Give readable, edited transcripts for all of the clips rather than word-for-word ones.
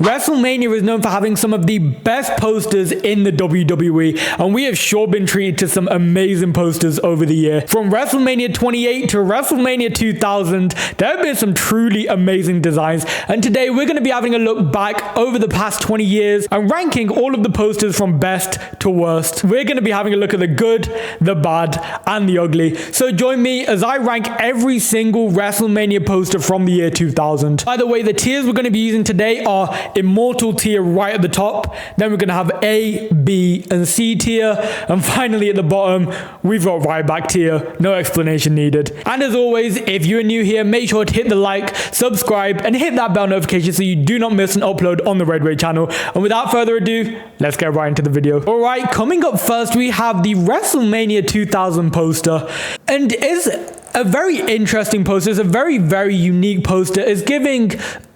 WrestleMania is known for having some of the best posters in the WWE, and we have sure been treated to some amazing posters over the year. From WrestleMania 28 to WrestleMania 2000, there have been some truly amazing designs, and today we're going to be having a look back over the past 20 years and ranking all of the posters from best to worst. We're going to be having a look at the good, the bad, and the ugly. So join me as I rank every single WrestleMania poster from the year 2000. By the way, the tiers we're going to be using today are Immortal tier right at the top, then we're going to have A, B, and C tier, and finally at the bottom, we've got Ryback tier, no explanation needed. And as always, if you're new here, make sure to hit the like, subscribe, and hit that bell notification so you do not miss an upload on the Redway channel. And without further ado, let's get right into the video. Alright, coming up first, we have the WrestleMania 2000 poster, and it's a very interesting poster. It's a very, very unique poster. It's giving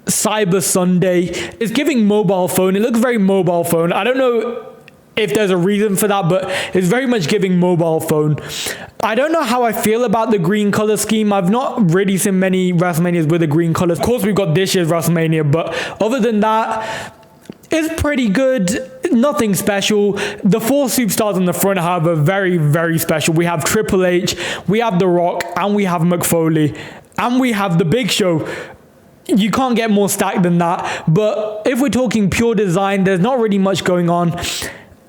Cyber Sunday. It's giving mobile phone. It looks very mobile phone. I don't know if there's a reason for that, but it's very much giving mobile phone. I don't know how I feel about the green color scheme. I've not really seen many WrestleManias with a green color. Of course, we've got this year's WrestleMania, but other than that, it's pretty good. Nothing special. The four superstars on the front, however, very, very special. We have Triple H, we have The Rock, and we have McFoley, and we have The Big Show. You can't get more stacked than that. But if we're talking pure design, there's not really much going on.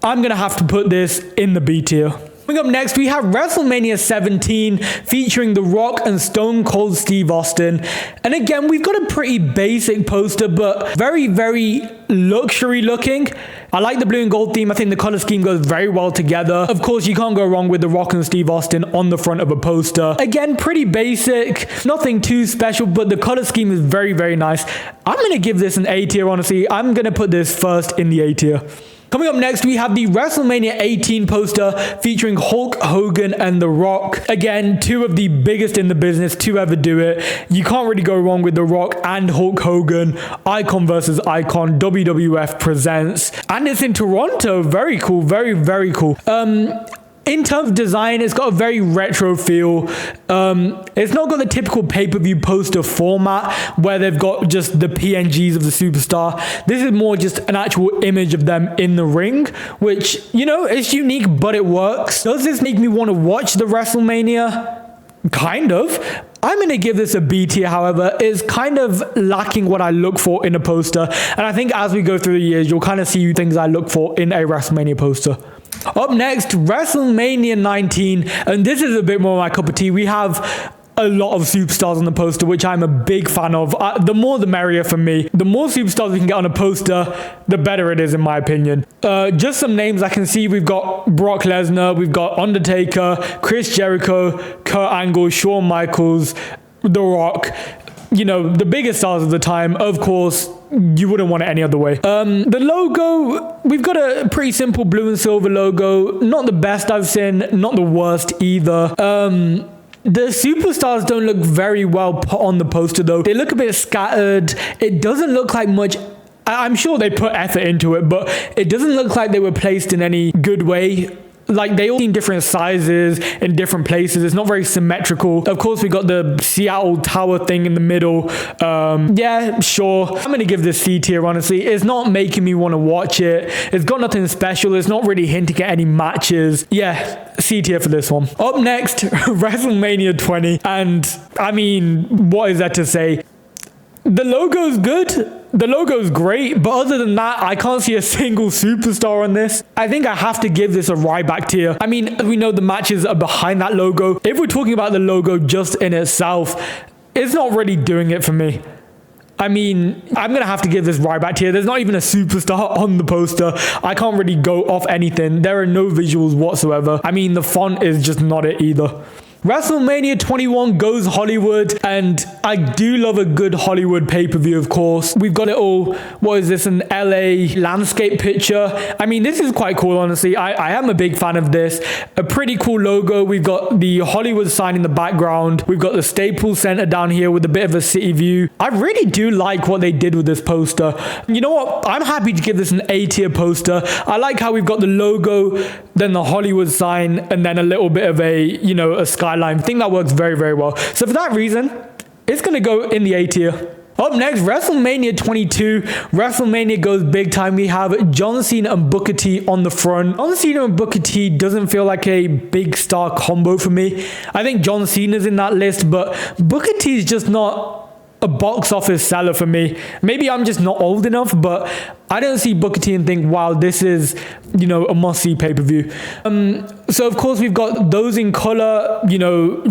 I'm going to have to put this in the B tier. Coming up next, we have WrestleMania 17 featuring The Rock and Stone Cold Steve Austin. And again, we've got a pretty basic poster, but very, very luxury looking. I like the blue and gold theme. I think the color scheme goes very well together. Of course, you can't go wrong with The Rock and Steve Austin on the front of a poster. Again, pretty basic, nothing too special, but the color scheme is very, very nice. I'm going to give this an A tier, honestly. I'm going to put this first in the A tier. Coming up next, we have the WrestleMania 18 poster featuring Hulk Hogan and The Rock. Again, two of the biggest in the business to ever do it. You can't really go wrong with The Rock and Hulk Hogan. Icon versus icon, WWF presents. And it's in Toronto. Very cool. Very, very cool. In terms of design, it's got a very retro feel. It's not got the typical pay-per-view poster format where they've got just the PNGs of the superstar. This is more just an actual image of them in the ring, which, you know, it's unique, but it works. Does this make me want to watch the WrestleMania? Kind of. I'm going to give this a B tier, however. It's kind of lacking what I look for in a poster. And I think as we go through the years, you'll kind of see things I look for in a WrestleMania poster. Up next, WrestleMania 19, and this is a bit more my cup of tea. We have a lot of superstars on the poster, which I'm a big fan of. The more the merrier for me. The more superstars we can get on a poster, the better it is in my opinion. Just some names I can see. We've got Brock Lesnar, we've got Undertaker, Chris Jericho, Kurt Angle, Shawn Michaels, The Rock. You know, the biggest stars of the time. Of course, you wouldn't want it any other way. The logo, we've got a pretty simple blue and silver logo. Not the best I've seen, not the worst either. The superstars don't look very well put on the poster though. They look a bit scattered. It doesn't look like much. I'm sure they put effort into it, but it doesn't look like they were placed in any good way. Like, they all in different sizes, in different places. It's not very symmetrical. Of course, we got the Seattle Tower thing in the middle. Yeah, sure. I'm going to give this C tier, honestly. It's not making me want to watch it. It's got nothing special. It's not really hinting at any matches. Yeah, C tier for this one. Up next, WrestleMania 20. And, I mean, what is that to say? The logo's good. The logo's great, but other than that, I can't see a single superstar on this. I think I have to give this a Ryback tier. I mean, we know the matches are behind that logo. If we're talking about the logo just in itself, it's not really doing it for me. I mean, I'm going to have to give this Ryback tier. There's not even a superstar on the poster. I can't really go off anything. There are no visuals whatsoever. I mean, the font is just not it either. WrestleMania 21 goes Hollywood, and I do love a good Hollywood pay-per-view, of course. We've got it all. What is this, an LA landscape picture? I mean, this is quite cool, honestly. I am a big fan of this. A pretty cool logo. We've got the Hollywood sign in the background. We've got the Staples Center down here with a bit of a city view. I really do like what they did with this poster. You know what? I'm happy to give this an A tier poster. I like how we've got the logo, then the Hollywood sign, and then a little bit of a, you know, a skyline. I think that works very, very well. So for that reason, it's going to go in the A tier. Up next, WrestleMania 22. WrestleMania goes big time. We have John Cena and Booker T on the front. John Cena and Booker T doesn't feel like a big star combo for me. I think John Cena's in that list, but Booker T is just not a box office seller for me. Maybe I'm just not old enough, but I don't see Booker T and think, wow, this is, a must-see pay-per-view. So, of course, we've got those in color,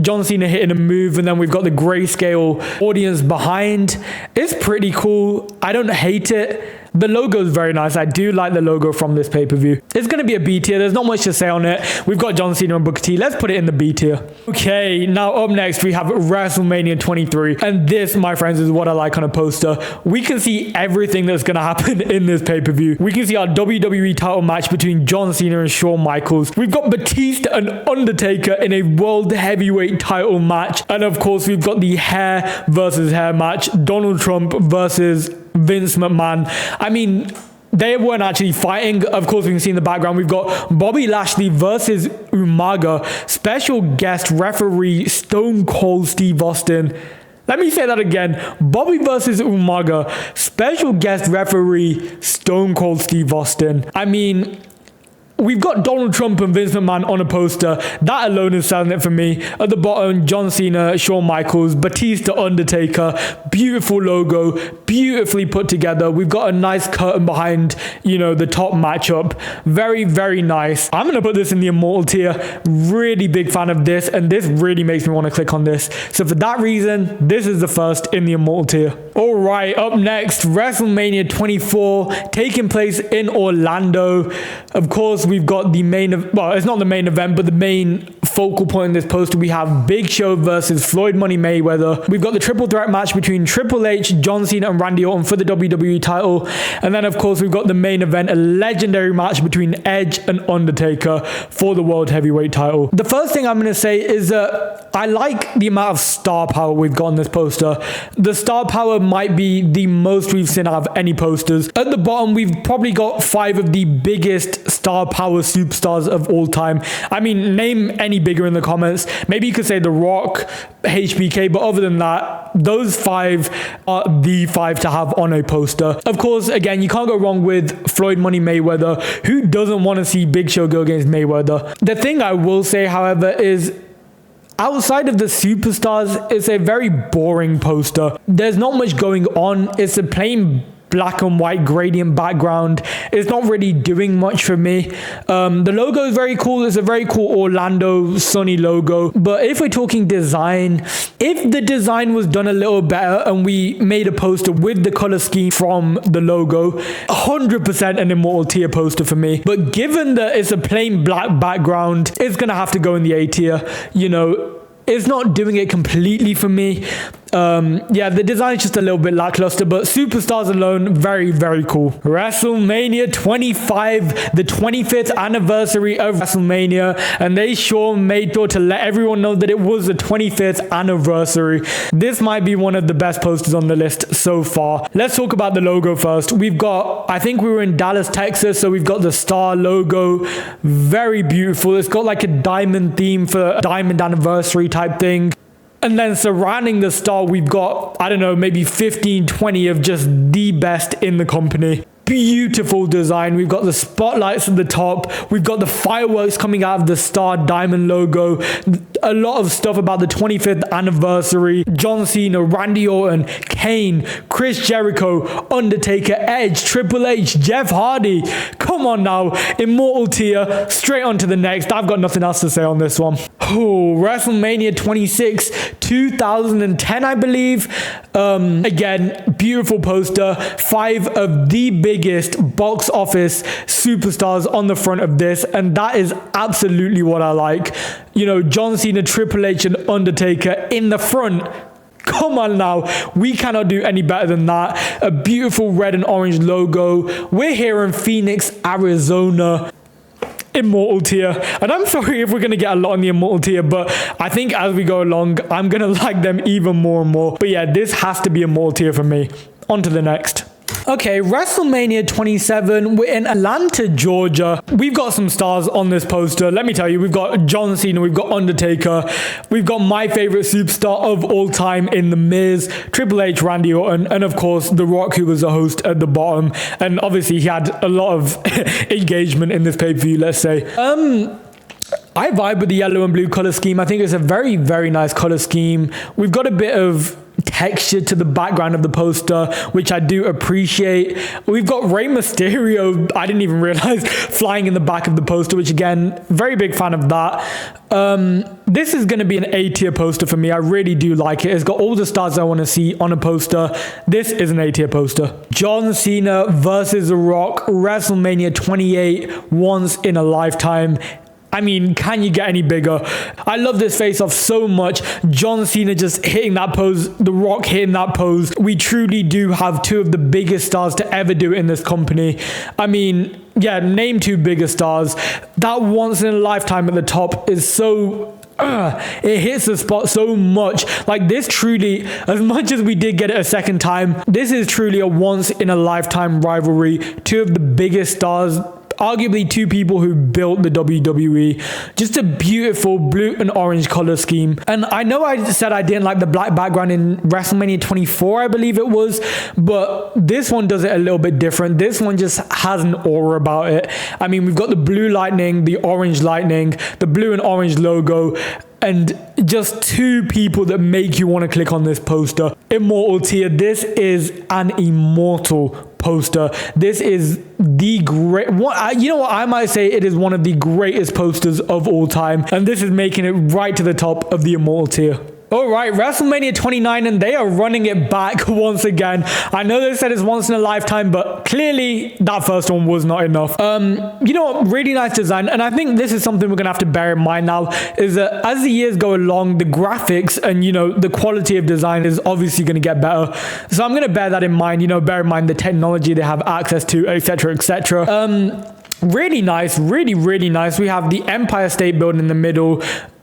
John Cena hitting a move, and then we've got the grayscale audience behind. It's pretty cool. I don't hate it. The logo is very nice. I do like the logo from this pay-per-view. It's going to be a B tier. There's not much to say on it. We've got John Cena and Booker T. Let's put it in the B tier. Okay, now up next, we have WrestleMania 23. And this, my friends, is what I like on a poster. We can see everything that's going to happen in this pay-per-view. We can see our WWE title match between John Cena and Shawn Michaels. We've got Batista and Undertaker in a World Heavyweight title match. And of course, we've got the hair versus hair match. Donald Trump versus Vince McMahon. I mean, they weren't actually fighting. Of course, we can see in the background, we've got Bobby Lashley versus Umaga. Special guest referee Stone Cold Steve Austin. Let me say that again. Bobby versus Umaga. Special guest referee Stone Cold Steve Austin. I mean, we've got Donald Trump and Vince McMahon on a poster. That alone is selling it for me. At the bottom, John Cena, Shawn Michaels, Batista, Undertaker. Beautiful logo, beautifully put together. We've got a nice curtain behind, the top matchup. Very, very nice. I'm going to put this in the Immortal tier. Really big fan of this, and this really makes me want to click on this. So for that reason, this is the first in the Immortal tier. All right, up next, WrestleMania 24, taking place in Orlando. Of course, we've got the it's not the main event, but the main focal point in this poster. We have Big Show versus Floyd Money Mayweather. We've got the triple threat match between Triple H, John Cena, and Randy Orton for the WWE title. And then, of course, we've got the main event, a legendary match between Edge and Undertaker for the World Heavyweight title. The first thing I'm going to say is that I like the amount of star power we've got on this poster. The star power might be the most we've seen out of any posters. At the bottom, we've probably got 5 of the biggest star power superstars of all time. I mean, name any bigger in the comments. Maybe you could say The Rock, HBK, but other than that, those 5 are the 5 to have on a poster. Of course, again, you can't go wrong with Floyd Money Mayweather. Who doesn't want to see Big Show go against Mayweather? The thing I will say, however, is outside of the superstars, it's a very boring poster. There's not much going on. It's a plain black and white gradient background. It's not really doing much for me. The logo is very cool. It's a very cool Orlando sunny logo. But if we're talking design, if the design was done a little better and we made a poster with the color scheme from the logo, 100% an Immortal tier poster for me. But given that it's a plain black background, it's gonna have to go in the A tier. It's not doing it completely for me. The design is just a little bit lackluster, but superstars alone, very, very cool. WrestleMania 25, the 25th anniversary of WrestleMania, and they sure made sure to let everyone know that it was the 25th anniversary. This might be one of the best posters on the list so far. Let's talk about the logo first. We've got, I think we were in Dallas, Texas, so we've got the star logo. Very beautiful. It's got like a diamond theme for diamond anniversary type thing. And then surrounding the star, we've got, I don't know, maybe 15, 20 of just the best in the company. Beautiful design. We've got the spotlights at the top. We've got the fireworks coming out of the star diamond logo. A lot of stuff about the 25th anniversary. John Cena, Randy Orton, Kane, Chris Jericho, Undertaker, Edge, Triple H, Jeff Hardy. Come on now. Immortal tier. Straight on to the next. I've got nothing else to say on this one. Oh, WrestleMania 26, 2010, I believe. Again, beautiful poster. 5 of the biggest box office superstars on the front of this, and that is absolutely what I like. John Cena, Triple H, and Undertaker in the front. Come on now, we cannot do any better than that. A beautiful red and orange logo. We're here in Phoenix, Arizona. Immortal tier. And I'm sorry if we're going to get a lot on the Immortal tier, but I think as we go along, I'm going to like them even more and more. But yeah, this has to be Immortal tier for me. On to the next. Okay, WrestleMania 27, we're in Atlanta, Georgia. We've got some stars on this poster. Let me tell you, we've got John Cena, we've got Undertaker, we've got my favorite superstar of all time in The Miz, Triple H, Randy Orton, and of course, The Rock, who was a host at the bottom. And obviously, he had a lot of engagement in this pay-per-view, let's say. I vibe with the yellow and blue color scheme. I think it's a very, very nice color scheme. We've got a bit of texture to the background of the poster, which I do appreciate. We've got Rey Mysterio, I didn't even realize, flying in the back of the poster, which again, very big fan of that. This is going to be an A-tier poster for me. I really do like it. It's got all the stars I want to see on a poster. This is an A-tier poster. John Cena versus The Rock, WrestleMania 28, once in a lifetime. I mean, can you get any bigger? I love this face-off so much. John Cena just hitting that pose, The Rock hitting that pose. We truly do have two of the biggest stars to ever do it in this company. I mean, yeah, name two bigger stars. That once in a lifetime at the top is so... it hits the spot so much. Like this truly, as much as we did get it a second time, this is truly a once in a lifetime rivalry. Two of the biggest stars, arguably two people who built the WWE. Just a beautiful blue and orange color scheme. And I know I said I didn't like the black background in WrestleMania 24, I believe it was, but this one does it a little bit different. This one just has an aura about it. I mean, we've got the blue lightning, the orange lightning, the blue and orange logo, and just two people that make you want to click on this poster. Immortal tier. This is an immortal poster. This is the great one. You know what? I might say it is one of the greatest posters of all time. And this is making it right to the top of the immortal tier. All right, WrestleMania 29, and they are running it back once again. I know they said it's once in a lifetime, but clearly that first one was not enough. You know what? Really nice design. And I think this is something we're going to have to bear in mind now, is that as the years go along, the graphics and, you know, the quality of design is obviously going to get better. So I'm going to bear that in mind, you know, bear in mind the technology they have access to, etc., etc. Really nice, really nice. We have the Empire State Building in the middle.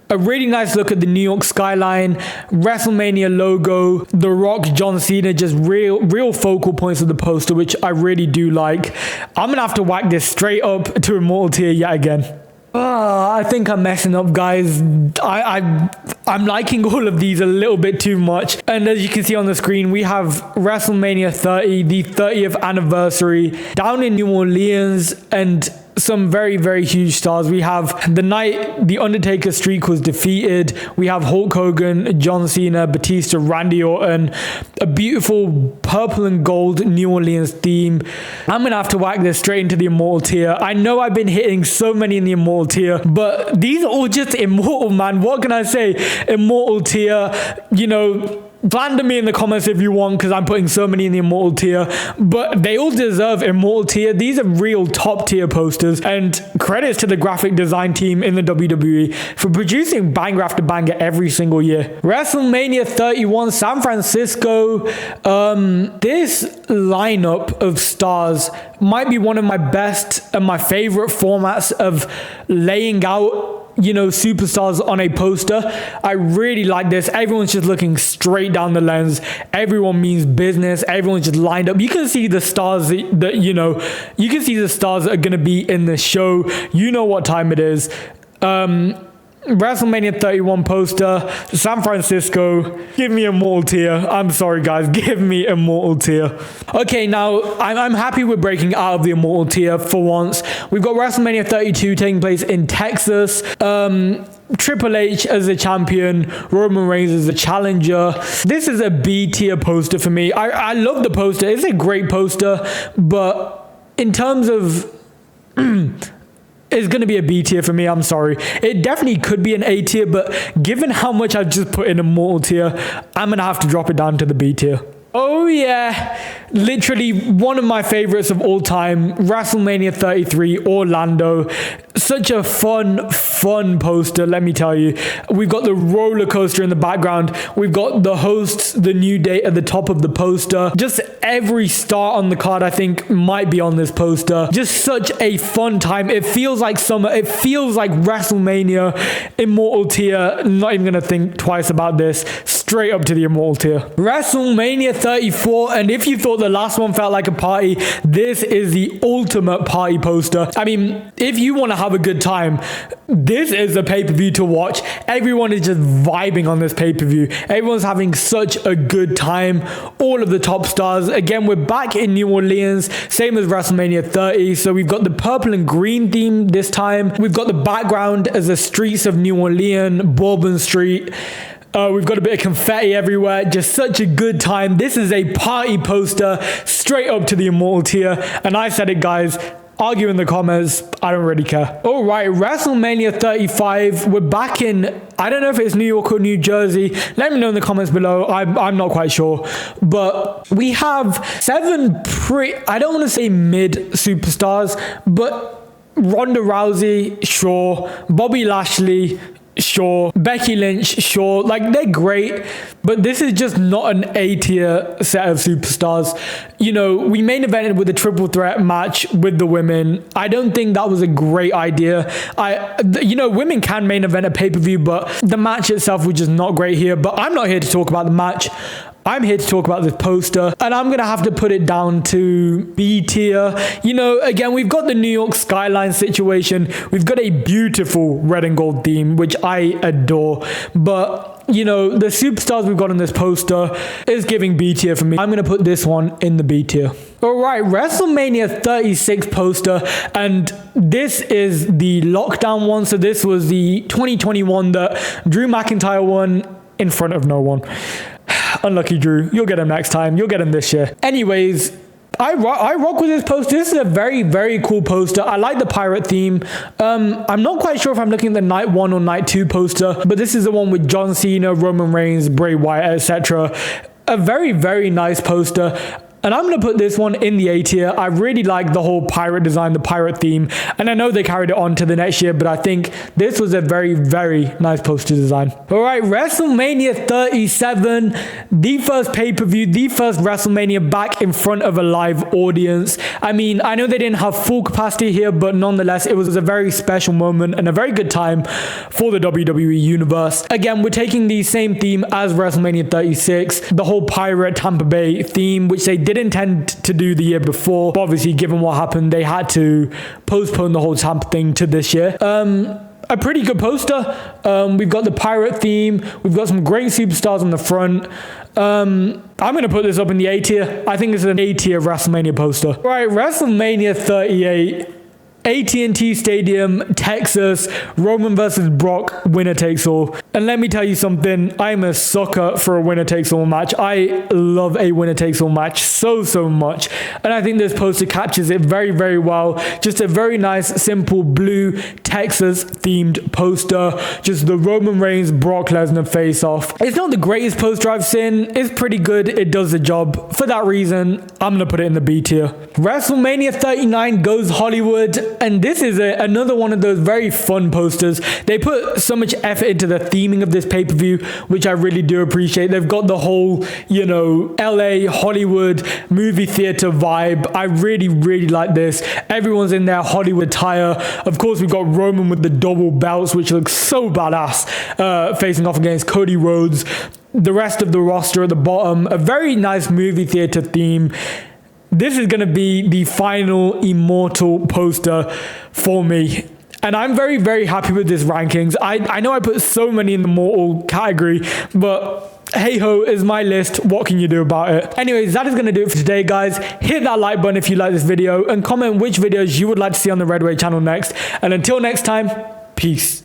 A really nice look at the New York skyline, WrestleMania logo, The Rock, John Cena, just real focal points of the poster, which I really do like. I'm going to have to whack this straight up to immortal tier yet again. I think I'm messing up, guys. I'm liking all of these a little bit too much. And as you can see on the screen, we have WrestleMania 30, the 30th anniversary, down in New Orleans, and some very huge stars. We have the night the Undertaker streak was defeated. We have Hulk Hogan, John Cena, Batista, Randy Orton, a beautiful purple and gold New Orleans theme. I'm gonna have to whack this straight into the immortal tier. I know I've been hitting so many in the immortal tier, but these are all just immortal, man. What can I say? Immortal tier, you know. Slander me in the comments if you want, because I'm putting so many in the immortal tier, but they all deserve immortal tier. These are real top tier posters, and credits to the graphic design team in the WWE for producing banger after banger every single year. WrestleMania 31, San Francisco. This lineup of stars might be one of my best and my favorite formats of laying out, you know, superstars on a poster. I really like this. Everyone's just looking straight down the lens. Everyone means business. Everyone's just lined up. You can see the stars that you know, you can see the stars that are going to be in the show. You know what time it is. WrestleMania 31 poster, San Francisco. Give me immortal tier. I'm sorry, guys. Give me immortal tier. Okay, now I'm happy we're breaking out of the immortal tier for once. We've got WrestleMania 32 taking place in Texas. Triple H as a champion, Roman Reigns as a challenger. This is a B tier poster for me. I love the poster. It's a great poster, but in terms of it's going to be a B tier for me. I'm sorry. It definitely could be an A tier, but given how much I've just put in immortal tier, I'm going to have to drop it down to the B tier. Oh yeah, literally one of my favorites of all time, WrestleMania 33, Orlando. Such a fun poster, let me tell you. We've got the roller coaster in the background. We've got the hosts, the New Day at the top of the poster. Just every star on the card, I think, might be on this poster. Just such a fun time. It feels like summer. It feels like WrestleMania, immortal tier. Not even going to think twice about this. straight up to the immortal tier. WrestleMania 34, and if you thought the last one felt like a party, this is the ultimate party poster. I mean, if you want to have a good time, this is a pay-per-view to watch. Everyone is just vibing on this pay-per-view. Everyone's having such a good time. All of the top stars. Again, we're back in New Orleans, same as WrestleMania 30. So we've got the purple and green theme this time. We've got the background as the streets of New Orleans, Bourbon Street. We've got a bit of confetti everywhere. Just such a good time. This is a party poster straight up to the immortal tier. And I said it, guys. Argue in the comments. I don't really care. All right, WrestleMania 35. We're back in, I don't know if it's New York or New Jersey. Let me know in the comments below. I'm not quite sure. But we have 7 I don't want to say mid superstars, but Ronda Rousey, sure. Bobby Lashley, sure. Becky Lynch, sure. Like, they're great, but this is just not an A-tier set of superstars. You know, we main evented with a triple threat match with the women. I don't think that was a great idea. You know, women can main event a pay-per-view, but the match itself was just not great here. But I'm not here to talk about the match. I'm here to talk about this poster, and I'm going to have to put it down to B tier. You know, again, we've got the New York skyline situation. We've got a beautiful red and gold theme, which I adore. But, you know, the superstars we've got on this poster is giving B tier for me. I'm going to put this one in the B tier. All right, WrestleMania 36 poster, and this is the lockdown one. So this was the 2021 that Drew McIntyre won in front of no one. Unlucky Drew. You'll get him next time. You'll get him this year. Anyways, I rock with this poster. This is a very, very cool poster. I like the pirate theme. I'm not quite sure if I'm looking at the night 1 or night 2 poster, but this is the one with John Cena, Roman Reigns, Bray Wyatt, etc. A very, very nice poster. And I'm going to put this one in the A tier. I really like the whole pirate design, the pirate theme. And I know they carried it on to the next year, but I think this was a very, very nice poster design. All right, WrestleMania 37, the first pay-per-view, the first WrestleMania back in front of a live audience. I mean, I know they didn't have full capacity here, but nonetheless, it was a very special moment and a very good time for the WWE Universe. Again, we're taking the same theme as WrestleMania 36, the whole pirate Tampa Bay theme, which they did intend to do the year before, but obviously given what happened, they had to postpone the whole Tampa thing to this year. A pretty good poster. We've got the pirate theme. We've got some great superstars on the front. I'm going to put this up in the A tier. I think it's an A tier WrestleMania poster. All right, WrestleMania 38. AT&T Stadium, Texas, Roman versus Brock, winner takes all. And let me tell you something, I'm a sucker for a winner takes all match. I love a winner takes all match so much. And I think this poster captures it very, very well. Just a very nice, simple blue Texas themed poster. Just the Roman Reigns, Brock Lesnar face off. It's not the greatest poster I've seen. It's pretty good. It does the job. For that reason, I'm going to put it in the B tier. WrestleMania 39 goes Hollywood. And this is another one of those very fun posters. They put so much effort into the theming of this pay-per-view, which I really do appreciate. They've got the whole, you know, LA, Hollywood, movie theater vibe. I really, really like this. Everyone's in their Hollywood attire. Of course, we've got Roman with the double belts, which looks so badass, facing off against Cody Rhodes. The rest of the roster at the bottom, a very nice movie theater theme. This is going to be the final immortal poster for me. And I'm very, very happy with this rankings. I know I put so many in the mortal category, but hey ho, is my list. What can you do about it? Anyways, that is going to do it for today, guys. Hit that like button if you like this video and comment which videos you would like to see on the Redway channel next. And until next time, peace.